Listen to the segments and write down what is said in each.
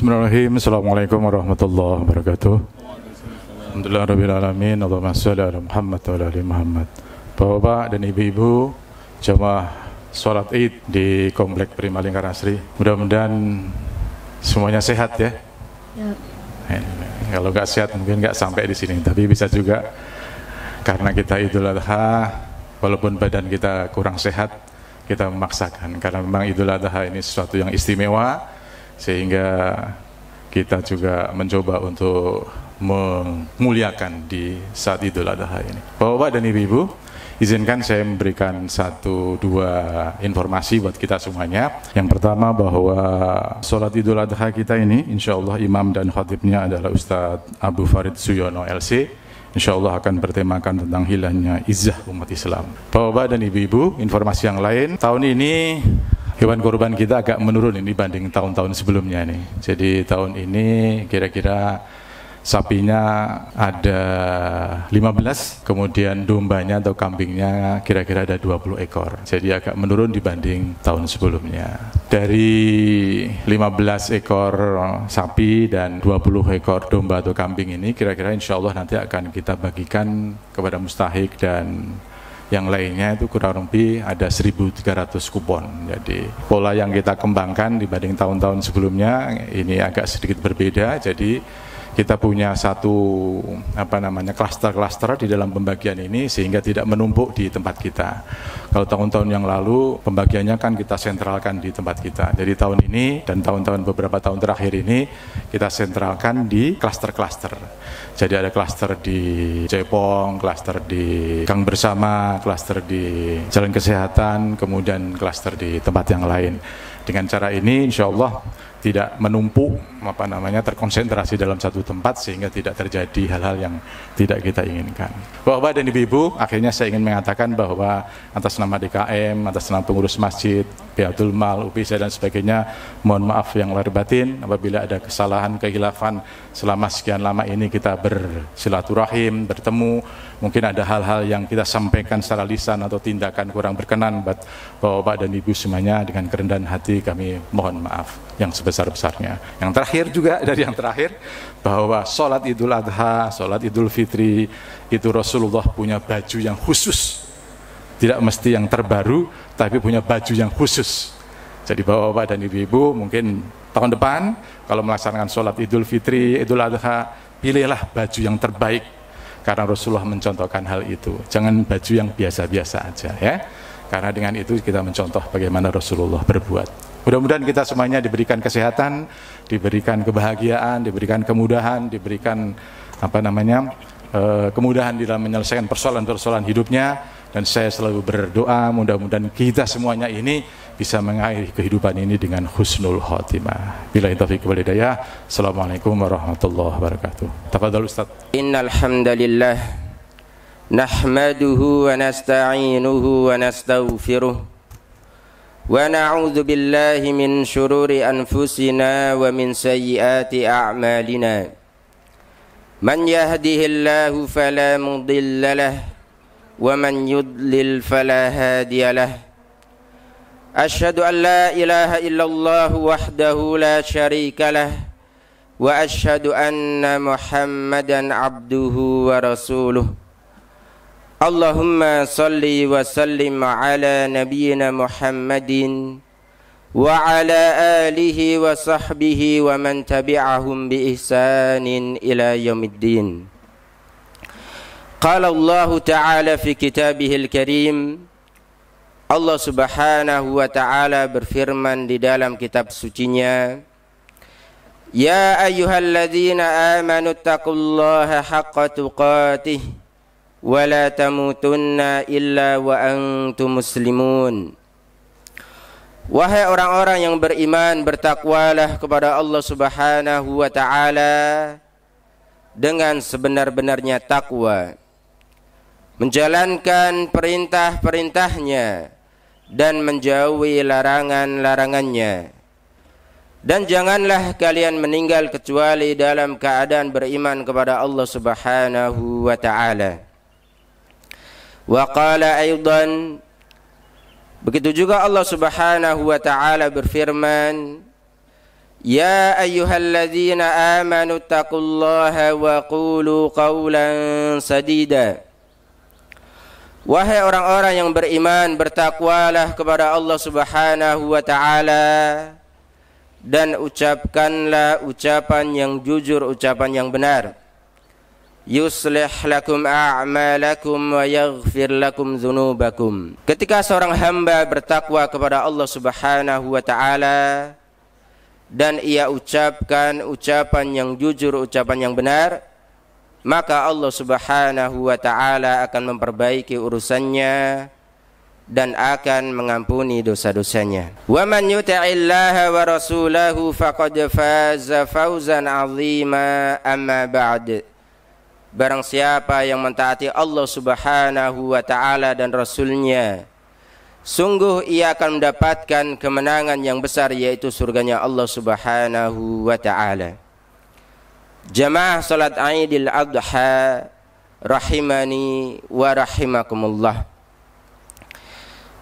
Bismillahirrahmanirrahim. Assalamualaikum warahmatullahi wabarakatuh. Alhamdulillahirrahmanirrahim. Allahumma sholli ala Muhammad wa ala ali Muhammad. Bapak-bapak dan ibu-ibu jamaah sholat id di Komplek Prima Lingkar Asri, mudah-mudahan semuanya sehat ya. Kalau nggak sehat mungkin nggak sampai di sini, tapi bisa juga karena kita Idul Adha, walaupun badan kita kurang sehat, kita memaksakan karena memang Idul Adha ini sesuatu yang istimewa, sehingga kita juga mencoba untuk memuliakan di saat Idul Adha ini. Bapak-bapak dan ibu-ibu, izinkan saya memberikan 1-2 informasi buat kita semuanya. Yang pertama bahwa sholat Idul Adha kita ini, insya Allah imam dan khatibnya adalah Ustadz Abu Farid Suyono LC. Insya Allah akan bertemakan tentang hilangnya izzah umat Islam. Bapak-bapak dan ibu-ibu, informasi yang lain, tahun ini hewan kurban kita agak menurun ini dibanding tahun-tahun sebelumnya nih. Jadi tahun ini kira-kira sapinya ada 15, kemudian dombanya atau kambingnya kira-kira ada 20 ekor. Jadi agak menurun dibanding tahun sebelumnya. Dari 15 ekor sapi dan 20 ekor domba atau kambing ini kira-kira insya Allah nanti akan kita bagikan kepada mustahik dan yang lainnya itu kurang lebih ada 1.300 kupon. Jadi pola yang kita kembangkan dibanding tahun-tahun sebelumnya ini agak sedikit berbeda. Jadi kita punya satu klaster-klaster di dalam pembagian ini sehingga tidak menumpuk di tempat kita. Kalau tahun-tahun yang lalu pembagiannya kan kita sentralkan di tempat kita. Jadi tahun ini dan tahun-tahun beberapa tahun terakhir ini kita sentralkan di klaster-klaster. Jadi ada klaster di Cepong, klaster di Gang Bersama, klaster di Jalan Kesehatan, kemudian klaster di tempat yang lain. Dengan cara ini insya Allah tidak menumpuk terkonsentrasi dalam satu tempat sehingga tidak terjadi hal-hal yang tidak kita inginkan. Bapak dan ibu-ibu, akhirnya saya ingin mengatakan bahwa atas nama DKM, atas nama pengurus masjid, Biatul Mal, UPC dan sebagainya, mohon maaf yang lahir batin apabila ada kesalahan, kehilafan selama sekian lama ini kita bersilaturahim, bertemu, mungkin ada hal-hal yang kita sampaikan secara lisan atau tindakan kurang berkenan buat bapak dan ibu semuanya, dengan kerendahan hati kami mohon maaf yang sebesar-besarnya. Yang terakhir juga dari yang terakhir, bahwa sholat Idul Adha, sholat Idul Fitri itu Rasulullah punya baju yang khusus, tidak mesti yang terbaru tapi punya baju yang khusus. Jadi bapak-bapak dan ibu-ibu mungkin tahun depan kalau melaksanakan sholat Idul Fitri, Idul Adha, pilihlah baju yang terbaik karena Rasulullah mencontohkan hal itu. Jangan baju yang biasa-biasa aja ya, karena dengan itu kita mencontoh bagaimana Rasulullah berbuat. Mudah-mudahan kita semuanya diberikan kesehatan, diberikan kebahagiaan, diberikan kemudahan, diberikan kemudahan di dalam menyelesaikan persoalan-persoalan hidupnya. Dan saya selalu berdoa mudah-mudahan kita semuanya ini bisa mengakhiri kehidupan ini dengan husnul khotimah. Billahi taufiq wal hidayah. Assalamualaikum warahmatullahi wabarakatuh. Tafadhal Ustaz. Innal hamdalillah nahmaduhu wa nasta'inuhu wa nastaghfiruh. ونعوذ بالله من شرور أنفسنا ومن سيئات أعمالنا من يهده الله فلا مضل له ومن يضلل فلا هادي له أشهد أن لا إله إلا الله وحده لا شريك له وأشهد أن محمدا عبده ورسوله Allahumma salli wa sallim ala nabiyyina Muhammadin wa ala alihi wa sahbihi wa man tabi'ahum bi ihsanin ila yaumiddin. Qala Allah Ta'ala fi kitabihil karim, Allah Subhanahu wa Ta'ala berfirman di dalam kitab sucinya, Ya ayyuhalladzina amanu taqullaha haqqa tuqatih wala tamutunna illa wa antum muslimun. Wahai orang-orang yang beriman, bertakwalah kepada Allah Subhanahu wa Ta'ala dengan sebenar-benarnya takwa, menjalankan perintah-perintahnya dan menjauhi larangan-larangannya. Dan janganlah kalian meninggal kecuali dalam keadaan beriman kepada Allah Subhanahu wa Ta'ala. Wa qala aidan, begitu juga Allah Subhanahu wa Ta'ala berfirman, Ya ayyuhalladzina amanu taqullaha wa qulu qawlan sadida. Wahai orang-orang yang beriman, bertakwalah kepada Allah Subhanahu wa ta'ala dan ucapkanlah ucapan yang jujur, ucapan yang benar. Yuslih lakum a'malakum wa yaghfir lakum dzunubakum. Ketika seorang hamba bertakwa kepada Allah Subhanahu wa ta'ala dan ia ucapkan ucapan yang jujur, ucapan yang benar, maka Allah Subhanahu wa ta'ala akan memperbaiki urusannya dan akan mengampuni dosa-dosanya. Wa man yuti'illaha wa rasulahu faqad faza fawzan 'azima. Amma ba'd. Barang siapa yang mentaati Allah Subhanahu wa ta'ala dan Rasulnya, sungguh ia akan mendapatkan kemenangan yang besar, yaitu surganya Allah Subhanahu wa ta'ala. Jamaah salat Aidil Adha rahimani wa rahimakumullah.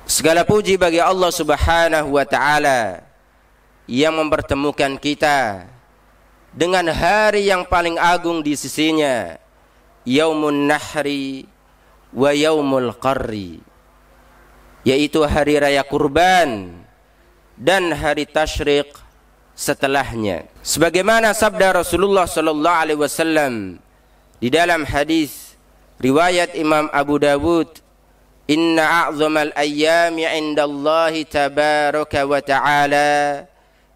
Segala puji bagi Allah Subhanahu wa ta'ala yang mempertemukan kita dengan hari yang paling agung di sisinya, Yaumun Nahri wa Yaumul Qarri, yaitu hari raya kurban dan hari tasyrik setelahnya. Sebagaimana sabda Rasulullah sallallahu alaihi wasallam di dalam hadis riwayat Imam Abu Dawud, inna a'zamal ayyami 'indallahi tabaraka wa ta'ala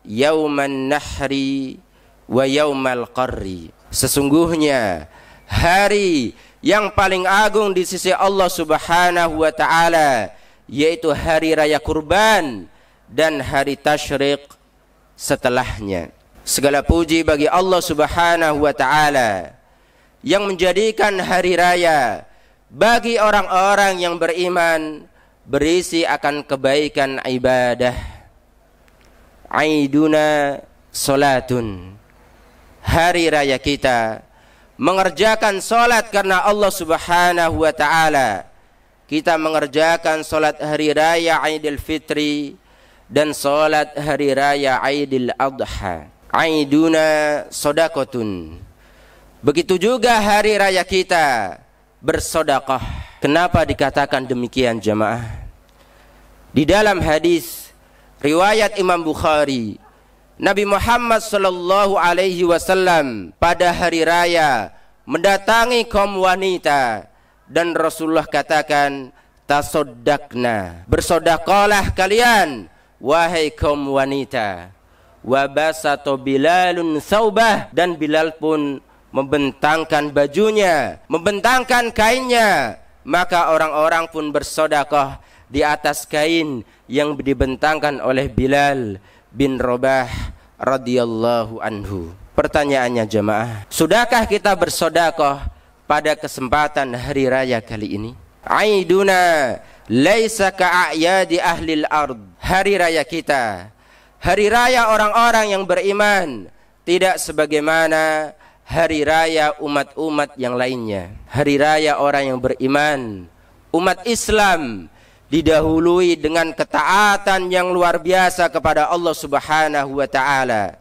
yauman nahri wa yaumal qarri. Sesungguhnya hari yang paling agung di sisi Allah Subhanahu wa ta'ala yaitu hari raya kurban dan hari tasyrik setelahnya. Segala puji bagi Allah Subhanahu wa ta'ala yang menjadikan hari raya bagi orang-orang yang beriman berisi akan kebaikan ibadah. Aiduna salatun. Hari raya kita mengerjakan salat karena Allah Subhanahu wa ta'ala. Kita mengerjakan salat hari raya Aidil Fitri dan salat hari raya Aidil Adha. Aiduna sedekahun. Begitu juga hari raya kita bersedekah. Kenapa dikatakan demikian jemaah? Di dalam hadis riwayat Imam Bukhari, Nabi Muhammad sallallahu alaihi wasallam pada hari raya mendatangi kaum wanita dan Rasulullah katakan, tasoddaqna, bersedekahlah kalian wahai kaum wanita. Wa basato Bilalun saubah, dan Bilal pun membentangkan bajunya, membentangkan kainnya, maka orang-orang pun bersedekah di atas kain yang dibentangkan oleh Bilal bin Rabah radhiyallahu anhu. Pertanyaannya jemaah, sudahkah kita bersedekah pada kesempatan hari raya kali ini? Aiduna laisa ka'ayadi ahlil ard. Hari raya kita, hari raya orang-orang yang beriman, tidak sebagaimana hari raya umat-umat yang lainnya. Hari raya orang yang beriman, umat Islam, didahului dengan ketaatan yang luar biasa kepada Allah Subhanahu wa ta'ala.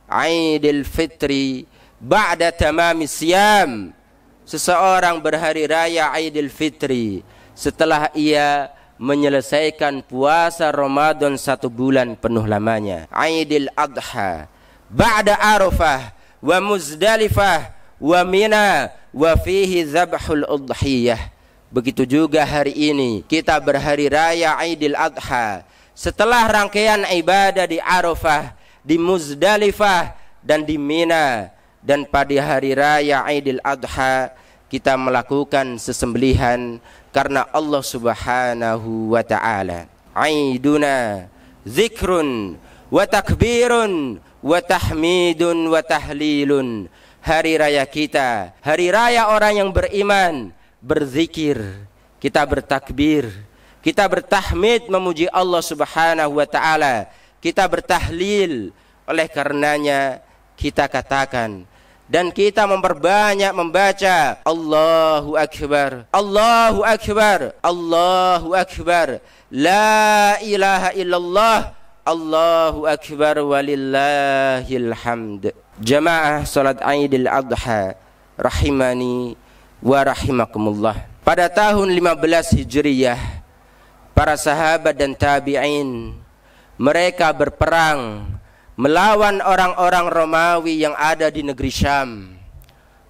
Aidil Fitri ba'da tamami siyam. Seseorang berhari raya Aidil Fitri setelah ia menyelesaikan puasa Ramadan 1 bulan penuh lamanya. Aidil Adha ba'da Arafah wa Muzdalifah wa Mina wa fihi zabhul udhiyah. Begitu juga hari ini kita berhari raya Aidil Adha setelah rangkaian ibadah di Arafah, di Muzdalifah dan di Mina. Dan pada hari raya Aidil Adha kita melakukan sesembelihan karena Allah Subhanahu wa ta'ala. Aiduna zikrun wa takbirun wa tahmidun wa tahlilun. Hari raya kita, hari raya orang yang beriman, berzikir, kita bertakbir, kita bertahmid memuji Allah Subhanahu wa ta'ala, kita bertahlil. Oleh karenanya kita katakan dan kita memperbanyak membaca Allahu Akbar, Allahu Akbar, Allahu Akbar, La ilaha illallah Allahu Akbar walillahil hamd. Jamaah salat Idul Adha rahimani wa rahimakumullah. Pada tahun 15 Hijriyah, para sahabat dan tabi'in mereka berperang melawan orang-orang Romawi yang ada di negeri Syam.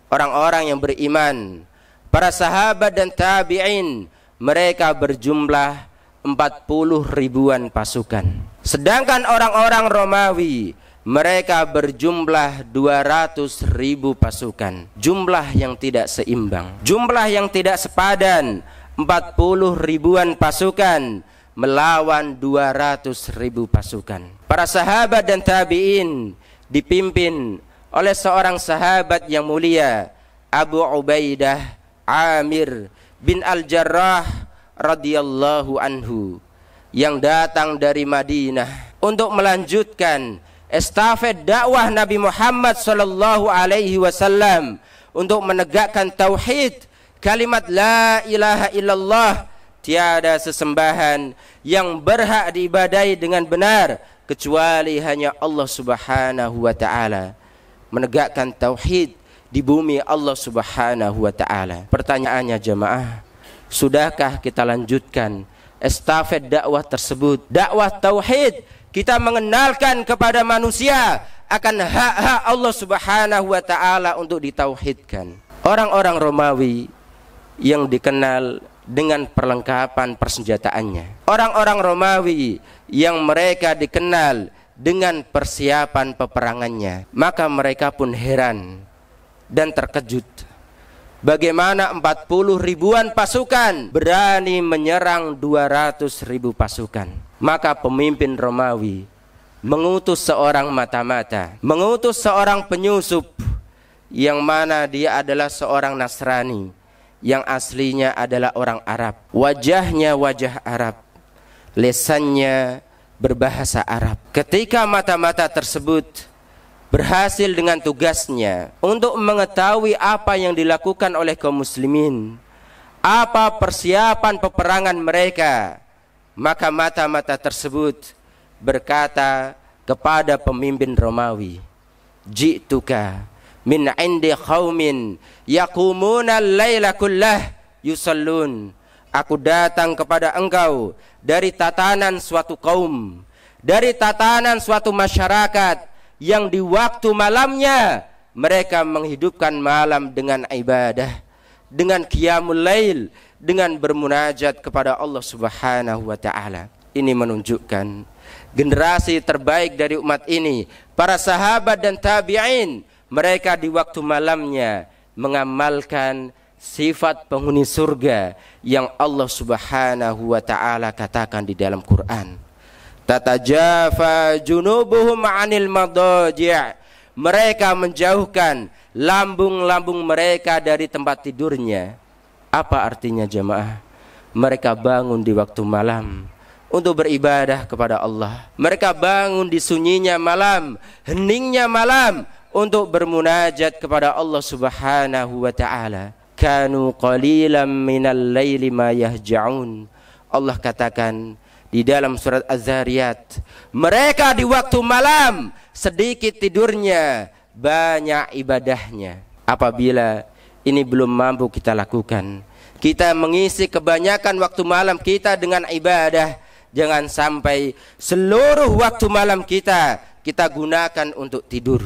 Orang-orang yang beriman, para sahabat dan tabi'in mereka berjumlah 40 ribuan pasukan. Sedangkan orang-orang Romawi mereka berjumlah 200 ribu pasukan. Jumlah yang tidak seimbang, jumlah yang tidak sepadan. 40 ribuan pasukan melawan 200 ribu pasukan. Para sahabat dan tabi'in dipimpin oleh seorang sahabat yang mulia, Abu Ubaidah Amir bin Al-Jarrah radhiyallahu anhu, yang datang dari Madinah untuk melanjutkan estafet dakwah Nabi Muhammad sallallahu alaihi wasallam untuk menegakkan tauhid, kalimat la ilaha illallah, tiada sesembahan yang berhak diibadai dengan benar kecuali hanya Allah Subhanahu wa taala. Menegakkan tauhid di bumi Allah Subhanahu wa taala. Pertanyaannya jemaah, sudahkah kita lanjutkan estafet dakwah tersebut? Dakwah tauhid, kita mengenalkan kepada manusia akan hak-hak Allah Subhanahu wa taala untuk ditauhidkan. Orang-orang Romawi yang dikenal dengan perlengkapan persenjataannya, orang-orang Romawi yang mereka dikenal dengan persiapan peperangannya, maka mereka pun heran dan terkejut bagaimana 40 ribuan pasukan berani menyerang 200 ribu pasukan. Maka pemimpin Romawi mengutus seorang mata-mata, mengutus seorang penyusup yang mana dia adalah seorang Nasrani yang aslinya adalah orang Arab. Wajahnya wajah Arab, lesannya berbahasa Arab. Ketika mata-mata tersebut berhasil dengan tugasnya untuk mengetahui apa yang dilakukan oleh kaum muslimin, apa persiapan peperangan mereka, maka mata-mata tersebut berkata kepada pemimpin Romawi, "Ji'tuka min 'indi qaumin yaqumuna al-laila kullah yusallun." Aku datang kepada engkau dari tatanan suatu kaum, dari tatanan suatu masyarakat yang di waktu malamnya mereka menghidupkan malam dengan ibadah, dengan qiyamul lail, dengan bermunajat kepada Allah Subhanahu wa taala. Ini menunjukkan generasi terbaik dari umat ini, para sahabat dan tabi'in, mereka di waktu malamnya mengamalkan sifat penghuni surga yang Allah Subhanahu wa taala katakan di dalam Quran. Tatajafa junubuhum 'anil madaji'. Mereka menjauhkan lambung-lambung mereka dari tempat tidurnya. Apa artinya jemaah? Mereka bangun di waktu malam untuk beribadah kepada Allah. Mereka bangun di sunyinya malam, heningnya malam untuk bermunajat kepada Allah Subhanahu wa taala. Kanu qalilan minal laili ma yahja'un. Allah katakan di dalam surat Az-Zariyat, mereka di waktu malam sedikit tidurnya, banyak ibadahnya. Apabila ini belum mampu kita lakukan, kita mengisi kebanyakan waktu malam kita dengan ibadah, jangan sampai seluruh waktu malam kita gunakan untuk tidur.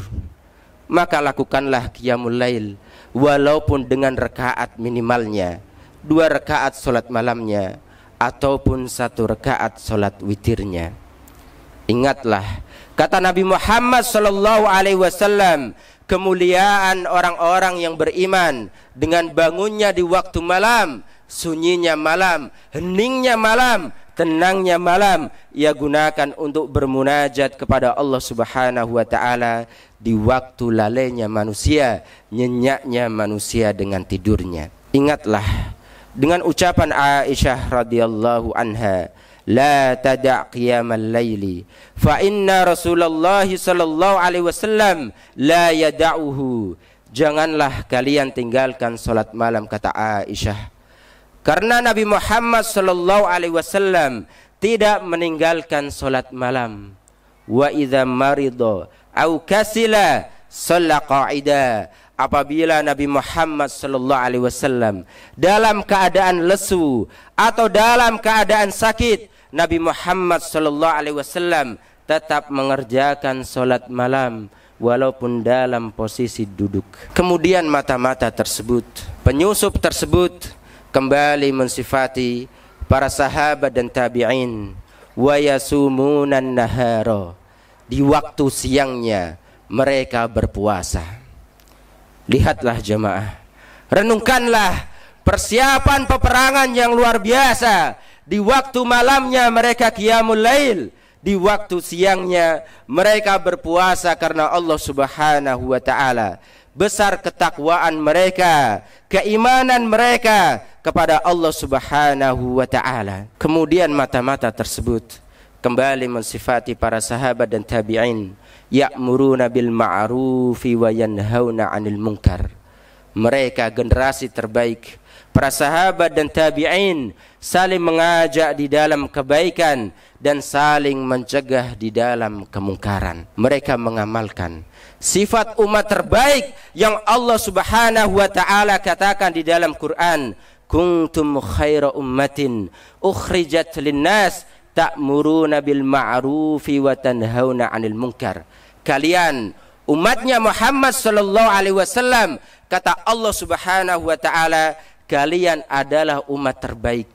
Maka lakukanlah qiyamul lail, walaupun dengan rakaat minimalnya, 2 rakaat solat malamnya, ataupun 1 rakaat solat witirnya. Ingatlah kata Nabi Muhammad sallallahu alaihi wasallam, kemuliaan orang-orang yang beriman dengan bangunnya di waktu malam, sunyinya malam, heningnya malam, tenangnya malam, ia gunakan untuk bermunajat kepada Allah Subhanahu wa taala di waktu lalainya manusia, nyenyaknya manusia dengan tidurnya. Ingatlah dengan ucapan Aisyah radhiyallahu anha, la tada' qiyamal laili fa inna Rasulullah sallallahu alaihi wasallam la yada'uhu. Janganlah kalian tinggalkan salat malam, kata Aisyah, karena Nabi Muhammad sallallahu alaihi wasallam tidak meninggalkan salat malam. Wa idza marida au kasila shalla qa'ida. Apabila Nabi Muhammad sallallahu alaihi wasallam dalam keadaan lesu atau dalam keadaan sakit, Nabi Muhammad sallallahu alaihi wasallam tetap mengerjakan salat malam walaupun dalam posisi duduk. Kemudian mata-mata tersebut, penyusup tersebut kembali mensifati para sahabat dan tabi'in, wa yasumunan nahara. Di waktu siangnya mereka berpuasa. Lihatlah jemaah, renungkanlah persiapan peperangan yang luar biasa. Di waktu malamnya mereka qiyamul lail, di waktu siangnya mereka berpuasa karena Allah Subhanahu wa taala. Besar ketakwaan mereka, keimanan mereka kepada Allah Subhanahu wa taala. Kemudian mata-mata tersebut kembali mensifati para sahabat dan tabi'in, ya'muruna bil ma'rufi wa yanhauna 'anil munkar. Mereka generasi terbaik, para sahabat dan tabi'in, saling mengajak di dalam kebaikan dan saling mencegah di dalam kemungkaran. Mereka mengamalkan sifat umat terbaik yang Allah Subhanahu wa taala katakan di dalam Quran, kuntum khaira ummatin ukhrijat linnas ta'muruna bil ma'rufi wa tanhauna 'anil munkar. Kalian umatnya Muhammad sallallahu alaihi wasallam, kata Allah Subhanahu wa taala, kalian adalah umat terbaik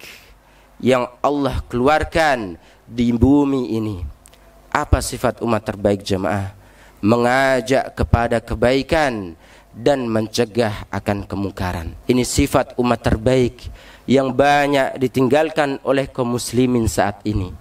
yang Allah keluarkan di bumi ini. Apa sifat umat terbaik jemaah? Mengajak kepada kebaikan dan mencegah akan kemungkaran. Ini sifat umat terbaik yang banyak ditinggalkan oleh kaum muslimin saat ini.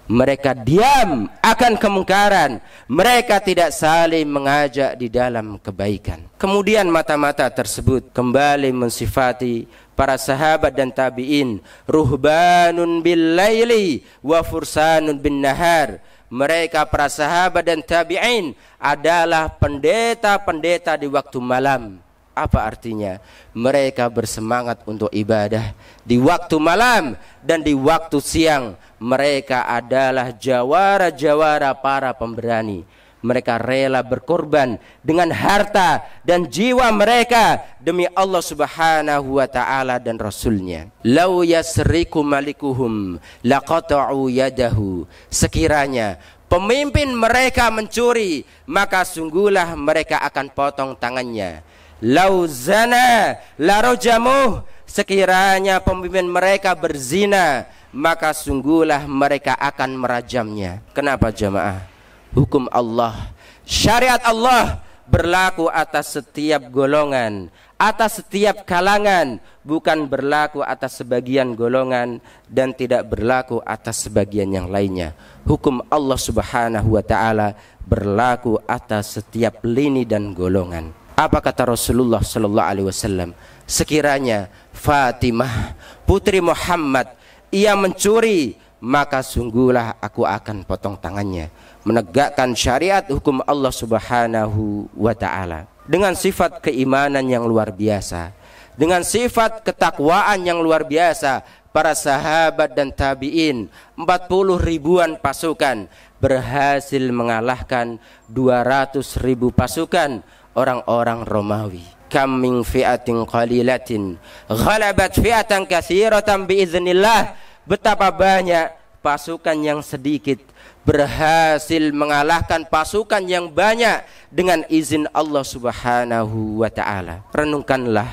Mereka diam akan kemungkaran, mereka tidak saling mengajak di dalam kebaikan. Kemudian mata-mata tersebut kembali mensifati para sahabat dan tabi'in, ruhbanun bil laili wa fursanun bin nahar. Mereka para sahabat dan tabi'in adalah pendeta-pendeta di waktu malam. Apa artinya? Mereka bersemangat untuk ibadah di waktu malam dan di waktu siang. Mereka adalah jawara-jawara para pemberani. Mereka rela berkorban dengan harta dan jiwa mereka demi Allah Subhanahu wa taala dan Rasulnya. Lau yasriku malikuhum laqata'u yadahu. Sekiranya pemimpin mereka mencuri, maka sungguhlah mereka akan potong tangannya. Lau zana la rajamuh. Sekiranya pemimpin mereka berzina, maka sungguhlah mereka akan merajamnya. Kenapa jemaah? Hukum Allah, syariat Allah berlaku atas setiap golongan, atas setiap kalangan, bukan berlaku atas sebagian golongan dan tidak berlaku atas sebagian yang lainnya. Hukum Allah Subhanahu wa taala berlaku atas setiap lini dan golongan. Apa kata Rasulullah sallallahu alaihi wasallam? Sekiranya Fatimah putri Muhammad ia mencuri, maka sungguhlah aku akan potong tangannya. Menegakkan syariat hukum Allah Subhanahu wa taala dengan sifat keimanan yang luar biasa, dengan sifat ketakwaan yang luar biasa. Para sahabat dan tabi'in 40 ribuan pasukan berhasil mengalahkan 200.000 pasukan orang-orang Romawi. Kam min fi'atin qalilatin ghalabat fi'atan katsiratan biiznillah. Betapa banyak pasukan yang sedikit berhasil mengalahkan pasukan yang banyak dengan izin Allah Subhanahu wa taala. Renungkanlah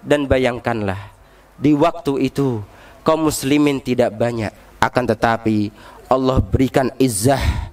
dan bayangkanlah, di waktu itu kaum muslimin tidak banyak, akan tetapi Allah berikan izzah,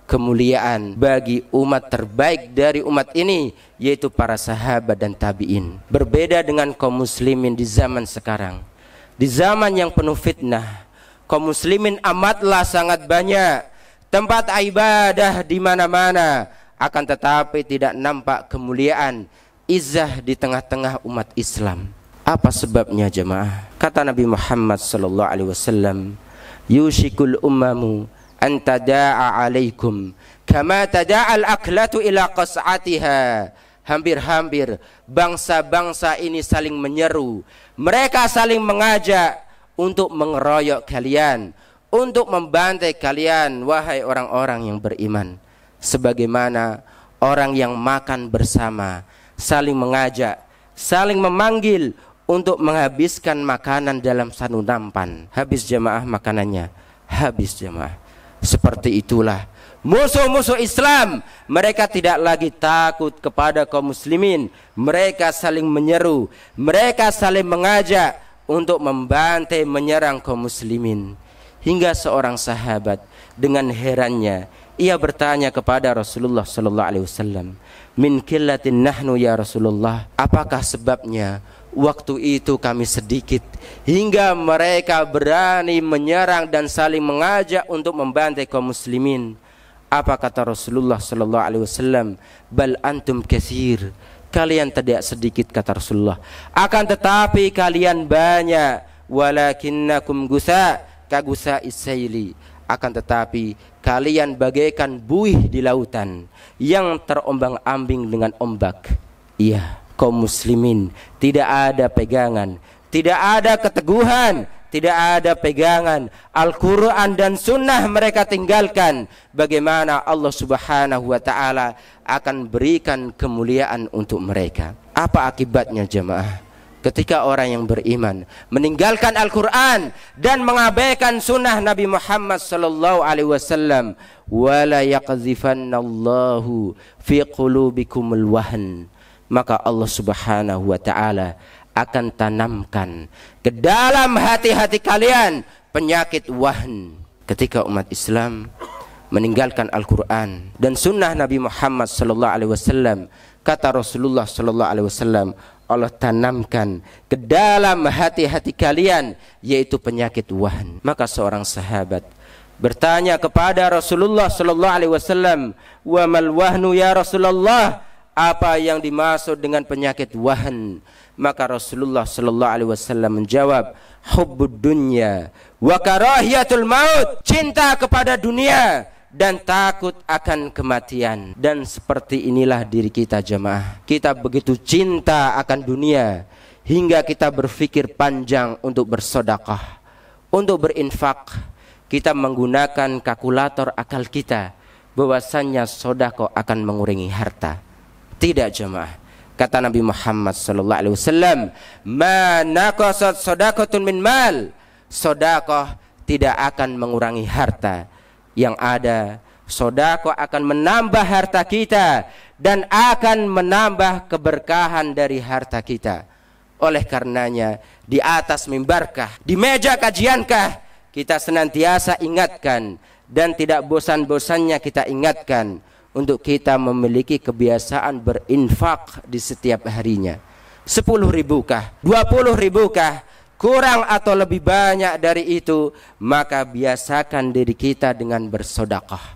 kemuliaan bagi umat terbaik dari umat ini, yaitu para sahabat dan tabi'in. Berbeda dengan kaum muslimin di zaman sekarang, di zaman yang penuh fitnah. Kaum muslimin amatlah sangat banyak, tempat ibadah di mana-mana, akan tetapi tidak nampak kemuliaan, izzah di tengah-tengah umat Islam. Apa sebabnya jemaah? Kata Nabi Muhammad sallallahu alaihi wasallam, yushikul ummamu an tada'a alaikum kama tada'al aklatu ila qas'atiha. Hampir-hampir bangsa-bangsa ini saling menyeru, mereka saling mengajak untuk mengeroyok kalian, untuk membantai kalian wahai orang-orang yang beriman, sebagaimana orang yang makan bersama saling mengajak, saling memanggil untuk menghabiskan makanan dalam satu nampan. Habis jamaah makanannya, habis jamaah. Seperti itulah musuh-musuh Islam, mereka tidak lagi takut kepada kaum muslimin. Mereka saling menyeru, mereka saling mengajak untuk membantai menyerang kaum muslimin. Hingga seorang sahabat dengan herannya ia bertanya kepada Rasulullah sallallahu alaihi wasallam, "Min qillatin nahnu ya Rasulullah?" Apakah sebabnya waktu itu kami sedikit hingga mereka berani menyerang dan saling mengajak untuk membantai kaum muslimin? Apa kata Rasulullah sallallahu alaihi wasallam? "Bal antum katsir." Kalian tidak sedikit kata Rasulullah, akan tetapi kalian banyak. "Walakinnakum gusa ka gusa isaili." Akan tetapi kalian bagaikan buih di lautan yang terombang-ambing dengan ombak. Iya, kaum muslimin tidak ada pegangan, tidak ada keteguhan, tidak ada pegangan. Al-Quran dan Sunnah mereka tinggalkan. Bagaimana Allah Subhanahu wa ta'ala akan berikan kemuliaan untuk mereka? Apa akibatnya jemaah? Ketika orang yang beriman meninggalkan Al-Quran dan mengabaikan Sunnah Nabi Muhammad sallallahu alaihi wasallam, wala yaqdhifannallahu fi qulubikumul wahn, maka Allah Subhanahu wa ta'ala akan tanamkan ke dalam hati-hati kalian penyakit wahn. Ketika umat Islam meninggalkan Al-Quran dan Sunnah Nabi Muhammad sallallahu alaihi wasallam, kata Rasulullah sallallahu alaihi wasallam, Allah tanamkan ke dalam hati-hati kalian yaitu penyakit wahn. Maka seorang sahabat bertanya kepada Rasulullah sallallahu alaihi wasallam, "Wa mal wahnu ya Rasulullah?" Apa yang dimaksud dengan penyakit wahn? Maka Rasulullah sallallahu alaihi wasallam menjawab, "Hubbud dunya wa karahiyatul maut." Cinta kepada dunia dan takut akan kematian. Dan seperti inilah diri kita jemaah. Kita begitu cinta akan dunia hingga kita berpikir panjang untuk bersedekah, untuk berinfak. Kita menggunakan kalkulator akal kita bahwasannya sedekah akan mengurangi harta. Tidak jemaah. Kata Nabi Muhammad sallallahu alaihi wasallam, "Ma naqasat shadaqatun min mal." Sedekah tidak akan mengurangi harta. Yang ada, sedekah akan menambah harta kita dan akan menambah keberkahan dari harta kita. Oleh karenanya, di atas mimbarkah, di meja kajiankah, kita senantiasa ingatkan dan tidak bosan-bosannya kita ingatkan untuk kita memiliki kebiasaan berinfak di setiap harinya. 10.000 kah, 20.000 kah, kurang atau lebih banyak dari itu, maka biasakan diri kita dengan bersedekah.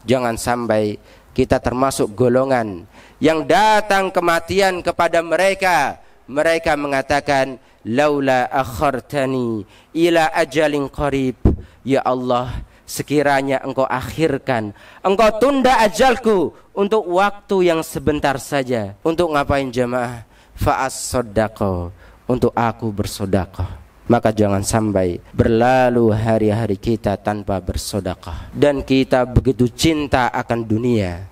Jangan sampai kita termasuk golongan yang datang kematian kepada mereka. Mereka mengatakan, "Laula akhartani ila ajalin qarib." Ya Allah, sekiranya engkau akhirkan, engkau tunda ajalku untuk waktu yang sebentar saja. Untuk ngapain jemaah? Fa'as-soddaqah, untuk aku bersedekah. Maka jangan sampai berlalu hari-hari kita tanpa bersedekah. Dan kita begitu cinta akan dunia,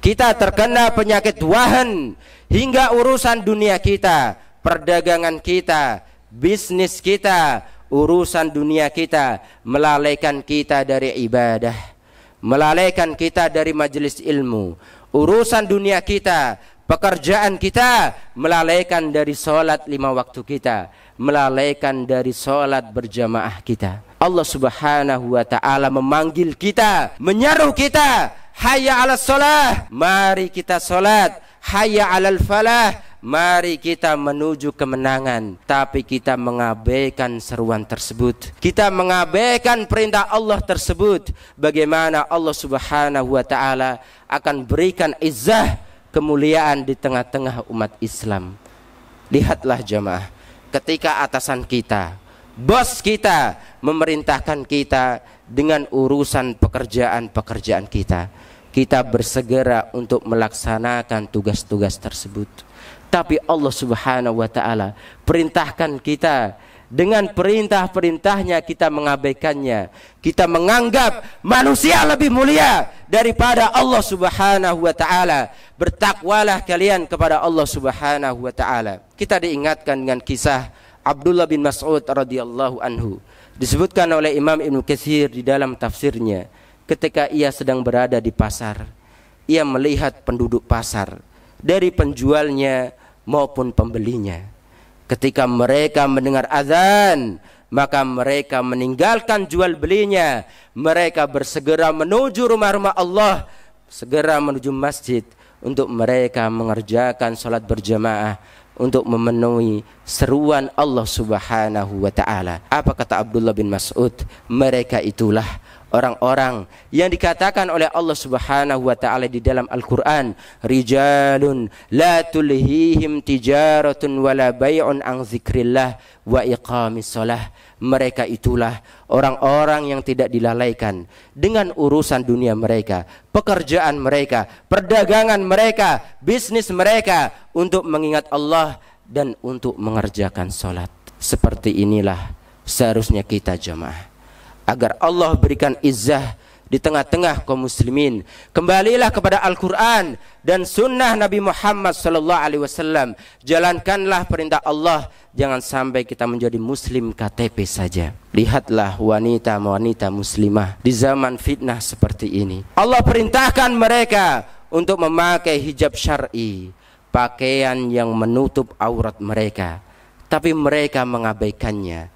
kita terkena penyakit wahn hingga urusan dunia kita, perdagangan kita, bisnis kita, urusan dunia kita melalaikan kita dari ibadah, melalaikan kita dari majelis ilmu. Urusan dunia kita, pekerjaan kita melalaikan dari sholat 5 waktu kita, melalaikan dari sholat berjamaah kita. Allah Subhanahu wa ta'ala memanggil kita, menyeru kita, hayya 'alas sholah, mari kita sholat, hayya 'alal falah, mari kita menuju kemenangan. Tapi kita mengabaikan seruan tersebut, kita mengabaikan perintah Allah tersebut. Bagaimana Allah Subhanahu wa ta'ala akan berikan izzah, kemuliaan di tengah-tengah umat Islam. Lihatlah jamaah, ketika atasan kita, bos kita memerintahkan kita dengan urusan pekerjaan-pekerjaan kita, kita bersegera untuk melaksanakan tugas-tugas tersebut. Tapi Allah Subhanahu wa ta'ala perintahkan kita dengan perintah-perintahnya kita mengabaikannya. Kita menganggap manusia lebih mulia daripada Allah Subhanahu wa taala. Bertakwalah kalian kepada Allah Subhanahu wa taala. Kita diingatkan dengan kisah Abdullah bin Mas'ud radhiyallahu anhu. Disebutkan oleh Imam Ibnu Katsir di dalam tafsirnya, ketika ia sedang berada di pasar, ia melihat penduduk pasar, dari penjualnya maupun pembelinya. Ketika mereka mendengar azan, maka mereka meninggalkan jual belinya. Mereka bersegera menuju rumah-rumah Allah, segera menuju masjid untuk mereka mengerjakan salat berjamaah, untuk memenuhi seruan Allah Subhanahu wa taala. Apa kata Abdullah bin Mas'ud? Mereka itulah orang-orang yang dikatakan oleh Allah Subhanahu wa taala di dalam Al-Qur'an, rijalun la tulhihim tijaratun wala bai'un an dzikrillah wa iqamis shalah. Mereka itulah orang-orang yang tidak dilalaikan dengan urusan dunia mereka, pekerjaan mereka, perdagangan mereka, bisnis mereka, untuk mengingat Allah dan untuk mengerjakan salat. Seperti inilah seharusnya kita jamaah, agar Allah berikan izzah di tengah-tengah kaum muslimin. Kembalilah kepada Al-Quran dan sunnah Nabi Muhammad SAW. Jalankanlah perintah Allah. Jangan sampai kita menjadi muslim KTP saja. Lihatlah wanita-wanita muslimah di zaman fitnah seperti ini. Allah perintahkan mereka untuk memakai hijab syar'i, pakaian yang menutup aurat mereka, tapi mereka mengabaikannya.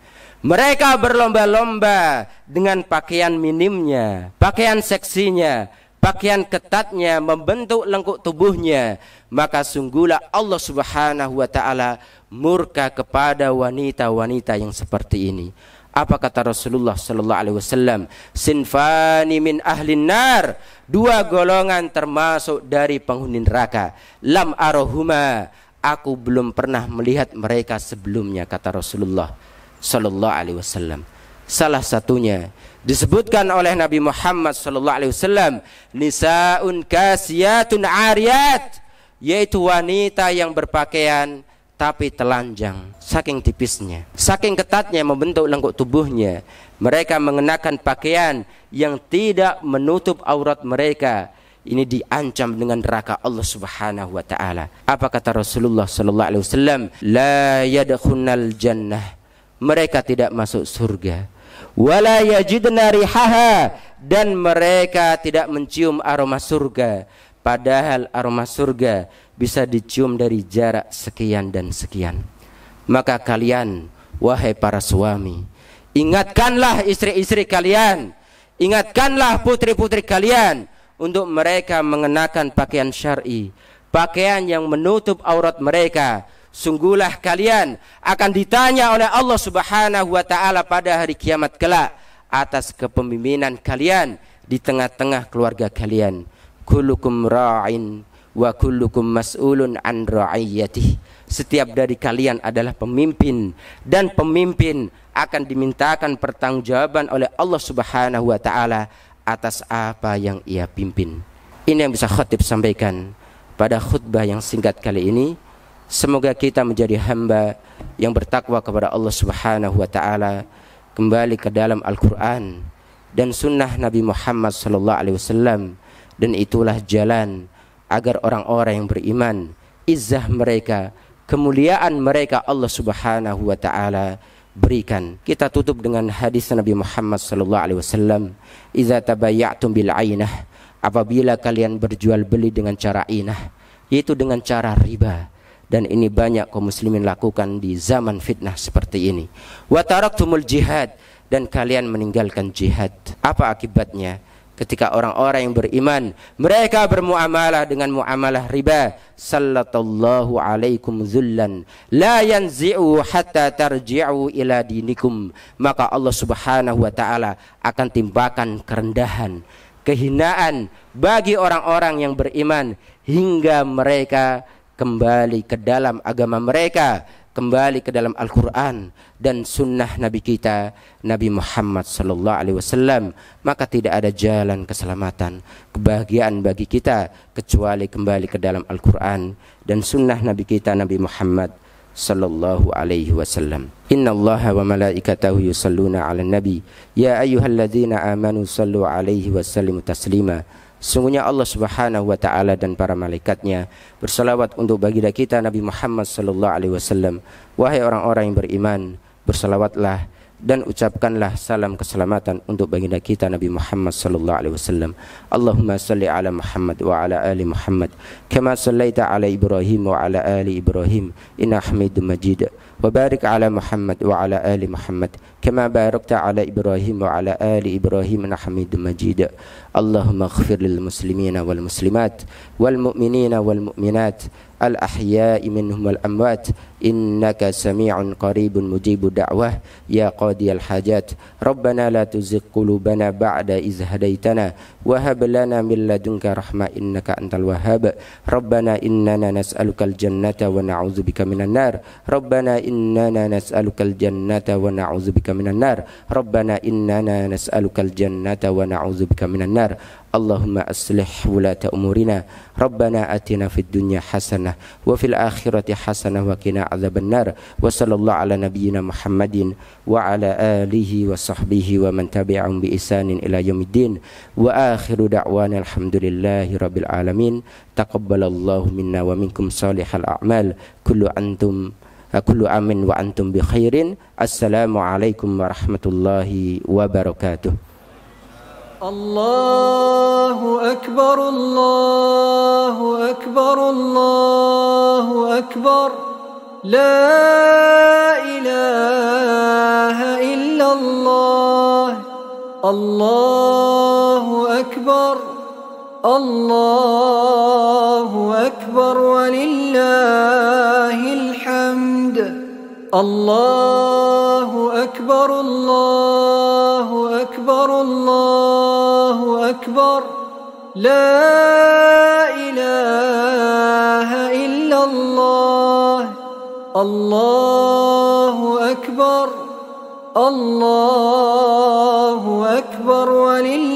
Mereka berlomba-lomba dengan pakaian minimnya, pakaian seksinya, pakaian ketatnya, membentuk lengkuk tubuhnya. Maka sungguhlah Allah Subhanahu wa taala murka kepada wanita-wanita yang seperti ini. Apa kata Rasulullah sallallahu alaihi wasallam? Sinfani min ahlin nar, dua golongan termasuk dari penghuni neraka. Lam arahuma, aku belum pernah melihat mereka sebelumnya, kata Rasulullah sallallahu alaihi wasallam. Salah satunya disebutkan oleh Nabi Muhammad sallallahu alaihi wasallam, nisaun kasiyatun ariyat, yaitu wanita yang berpakaian tapi telanjang, saking tipisnya, saking ketatnya membentuk lengkuk tubuhnya. Mereka mengenakan pakaian yang tidak menutup aurat mereka. Ini diancam dengan neraka Allah Subhanahu wa taala. Apa kata Rasulullah sallallahu alaihi wasallam? La yadkhulnal jannah, mereka tidak masuk surga. Wala yajidna rihaha, dan mereka tidak mencium aroma surga. Padahal aroma surga bisa dicium dari jarak sekian dan sekian. Maka kalian, wahai para suami, ingatkanlah istri-istri kalian, ingatkanlah putri-putri kalian, untuk mereka mengenakan pakaian syar'i, pakaian yang menutup aurat mereka. Sungguhlah kalian akan ditanya oleh Allah Subhanahu wa taala pada hari kiamat kelak atas kepemimpinan kalian di tengah-tengah keluarga kalian. Kullukum ra'in wa kullukum mas'ulun an ra'iyatihi. Setiap dari kalian adalah pemimpin, dan pemimpin akan dimintakan pertanggungjawaban oleh Allah Subhanahu wa taala atas apa yang ia pimpin. Ini yang bisa khatib sampaikan pada khutbah yang singkat kali ini. Semoga kita menjadi hamba yang bertakwa kepada Allah Subhanahu wa taala, kembali ke dalam Al-Qur'an dan sunnah Nabi Muhammad sallallahu alaihi wasallam, dan itulah jalan agar orang-orang yang beriman, izzah mereka, kemuliaan mereka Allah Subhanahu wa taala berikan. Kita tutup dengan hadis Nabi Muhammad sallallahu alaihi wasallam, "Idza tabayya'tum bil 'ainah", apabila kalian berjual beli dengan cara inah, yaitu dengan cara riba. Dan ini banyak kaum muslimin lakukan di zaman fitnah seperti ini. Wa taraktumul jihad, dan kalian meninggalkan jihad. Apa akibatnya? Ketika orang-orang yang beriman mereka bermuamalah dengan muamalah riba, sallallahu alaikum zullan la yanzi'u hatta tarji'u ila dinikum. Maka Allah Subhanahu wa taala akan timpakan kerendahan, kehinaan bagi orang-orang yang beriman hingga mereka kembali ke dalam agama mereka, kembali ke dalam Al-Quran dan sunnah Nabi kita Nabi Muhammad sallallahu alaihi wasallam. Maka tidak ada jalan keselamatan, kebahagiaan bagi kita kecuali kembali ke dalam Al-Quran dan sunnah Nabi kita Nabi Muhammad sallallahu alaihi wasallam. Innallaha wa malaikatahu yusalluna 'alan nabi ya ayyuhalladzina amanu sallu alaihi wa sallimu taslima. Sungguhnya Allah Subhanahu wa taala dan para malaikatnya bersalawat untuk baginda kita Nabi Muhammad sallallahu alaihi wasallam. Wahai orang-orang yang beriman, bersalawatlah dan ucapkanlah salam keselamatan untuk baginda kita Nabi Muhammad sallallahu alaihi wasallam. Allahumma salli ala Muhammad wa ala ali Muhammad kama sallaita ala Ibrahim wa ala ali Ibrahim innaka Hamidum Majid. Wa barik ala Muhammad wa ala ali Muhammad kama barakta ala Ibrahim wa ala ali Ibrahim innaka Hamidum Majid. Allahumma ighfir lil muslimina wal muslimat wal mu'minina wal mu'minat al ahya'i minhum wal amwat innaka sami'un qaribun mujibud da'wah ya qadiyal hajat. Rabbana la tuzigh qulubana ba'da idh hadaitana wa hab lana min ladunka rahmah innaka antal wahhab. Rabbana innana nas'alukal jannata wa na'udzubika minan nar. Rabbana innana nas'alukal jannata wa na'udzubika minan nar. Rabbana innana nas'alukal jannata wa na'udzubika minan nar. Allahumma aslih wulata umurina. Rabbana atina fid dunya hasanah wa fil akhirati hasanah wa qina adzabannar. Wa sallallahu ala nabiyyina Muhammadin wa ala alihi wa sahbihi wa man tabi'ahum bi ihsanin ila yaumiddin. Wa akhiru da'wana alhamdulillahi rabbil alamin. Taqabbalallahu minna wa minkum salihal a'mal. Kullu amin wa antum bi khairin. Assalamu alaikum warahmatullahi wabarakatuh. Allahu Akbar, Allahu Akbar, Allahu Akbar. La ilaha illallah. Allahu Akbar, Allahu Akbar, walillahil hamd. Allahu Akbar, Allahu Akbar, Allahu Akbar. La ilaha illallah. Allahu Akbar, Allahu Akbar, walillahil